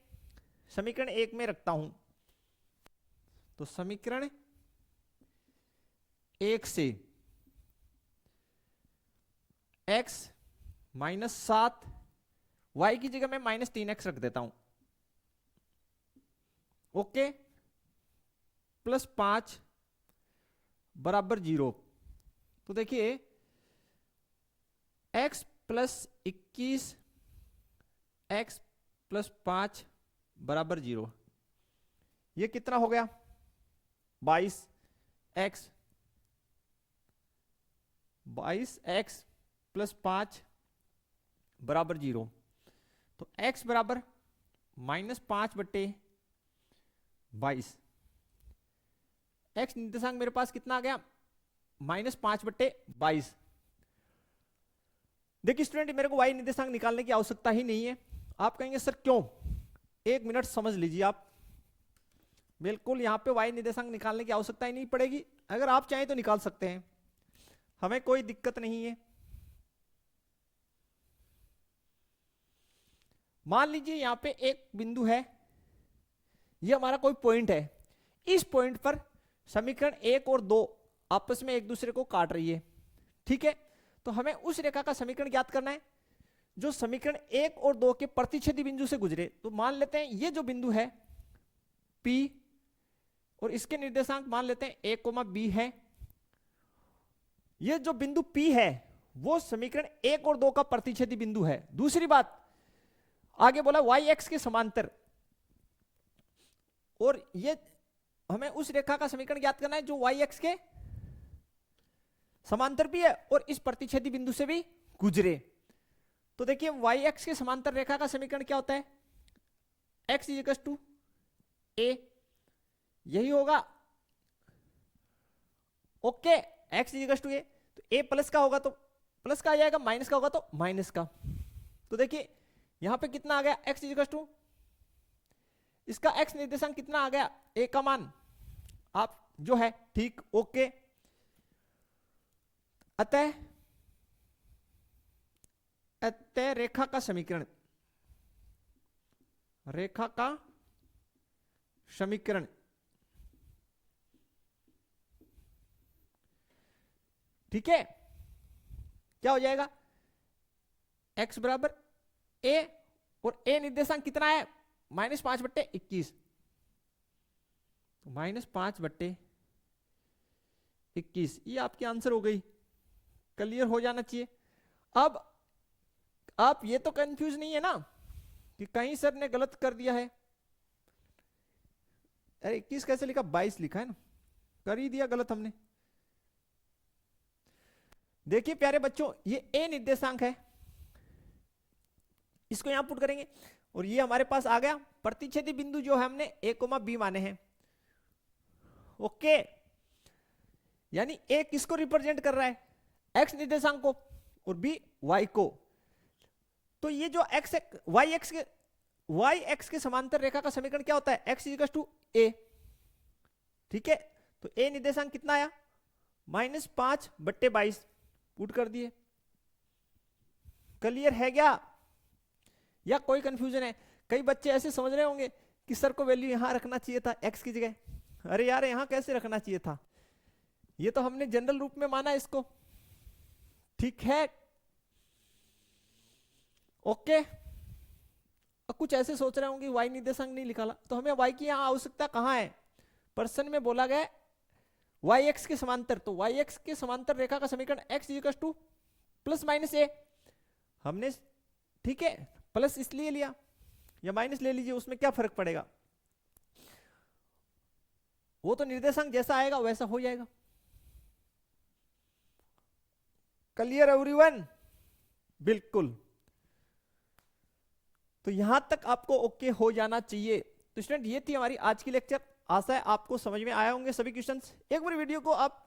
समीकरण 1 में रखता हूं, तो समीकरण 1 से x माइनस 7, y की जगह मैं माइनस 3x रख देता हूं, ओके, प्लस 5 बराबर 0। तो देखिए x प्लस 21 x प्लस 5 बराबर 0, ये कितना हो गया 22x प्लस 5 बराबर 0। तो x बराबर माइनस 5/22। x निर्देशांक मेरे पास कितना आ गया माइनस 5/22। देखिए स्टूडेंट, मेरे को y निर्देशांक निकालने की आवश्यकता ही नहीं है। आप कहेंगे सर क्यों, 1 मिनट समझ लीजिए आप। बिल्कुल यहां पे y निर्देशांक निकालने की आवश्यकता ही नहीं पड़ेगी, अगर आप चाहें तो निकाल सकते हैं, हमें कोई दिक्कत नहीं है। मान लीजिए यहां पे एक बिंदु है, ये हमारा कोई पॉइंट है, इस पॉइंट पर समीकरण 1 और 2 आपस में एक दूसरे को काट रही है। ठीक है, तो हमें उस रेखा का समीकरण ज्ञात करना है जो समीकरण 1 और 2 के प्रतिच्छेदी बिंदु से गुजरे। तो मान लेते हैं ये जो बिंदु है P, और इसके निर्देशांक मान लेते हैं a, b है। ये जो बिंदु P है वो समीकरण 1 और 2 का प्रतिच्छेदी बिंदु है। दूसरी बात, आगे बोला y x के समांतर, और ये हमें उस रेखा का समीकरण ज्ञात करना है जो y x के समांतर भी है और इस प्रतिच्छेदी बिंदु से भी गुजरे। तो देखिए y x के समांतर रेखा का समीकरण क्या होता है, x is equal to a, यही होगा, okay. x is equal to a, तो a प्लस का होगा तो प्लस का आ जाएगा, माइनस का होगा तो माइनस का। तो देखिए यहां पे कितना आ गया, x इज इक्वल टू, इसका x निर्देशांक कितना आ गया, a का मान आप जो है, ठीक, ओके। अतः रेखा का समीकरण, ठीक है, क्या हो जाएगा, x बराबर a, और a निर्देशांक कितना है माइनस 5/21, माइनस 5/21, ये आपकी आंसर हो गई। क्लियर हो जाना चाहिए। अब आप ये तो कंफ्यूज नहीं है ना कि कहीं सर ने गलत कर दिया है? अरे 21 कैसे लिखा, 22 लिखा है ना, कर ही दिया गलत हमने। देखिए प्यारे बच्चों, ये ए निर्देशांक है, इसको यहां पुट करेंगे और ये हमारे पास आ गया प्रतिच्छेदी बिंदु जो है हमने ए कोमा बी माने हैं। ओके, यानी ए किसको रिप्रेजेंट कर रहा है? एक्स निर्देशांक को, और बी वाई को। तो ये जो एक्स वाई एक्स के समांतर रेखा का समीकरण क्या होता है? एक्स इक्वल टू ए। ठीक है, तो ए निर्देशांक कितना आया? -5/22 पुट कर दिए। क्लियर है क्या, या कोई कंफ्यूजन है? कई बच्चे ऐसे समझ रहे होंगे कि सर को वैल्यू यहां रखना चाहिए था एक्स की जगह। अरे यार यहां कैसे रखना चाहिए था, ये तो हमने जनरल रूप में माना इसको। ठीक है, ओके। कुछ ऐसे सोच रहे होंगे वाई निर्देशांक नहीं निकाला, तो हमें वाई की यहां आवश्यकता कहां है? प्रश्न में बोला गया वाई एक्स के समांतर, तो वाई एक्स के समांतर रेखा का समीकरण एक्स इक्वल टू +-a हमने, ठीक है, प्लस इसलिए लिया या माइनस ले लीजिए, उसमें क्या फर्क पड़ेगा? वो तो निर्देशांक जैसा आएगा वैसा हो जाएगा। Clear everyone? बिल्कुल। तो यहां तक आपको ओके हो जाना चाहिए। तो स्टूडेंट ये थी हमारी आज की लेक्चर, आशा है आपको समझ में आए होंगे सभी क्वेश्चंस। एक बार वीडियो को आप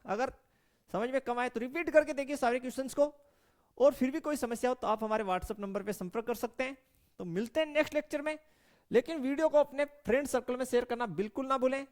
अगर समझ में कम आए तो रिपीट करके देखिए सारे क्वेश्चंस को, और फिर भी कोई समस्या हो तो आप हमारे व्हाट्सएप नंबर पे संपर्क कर सकते हैं। तो मिलते हैं नेक्स्ट लेक्चर में, लेकिन वीडियो को अपने फ्रेंड सर्कल में शेयर करना बिल्कुल ना भूलें।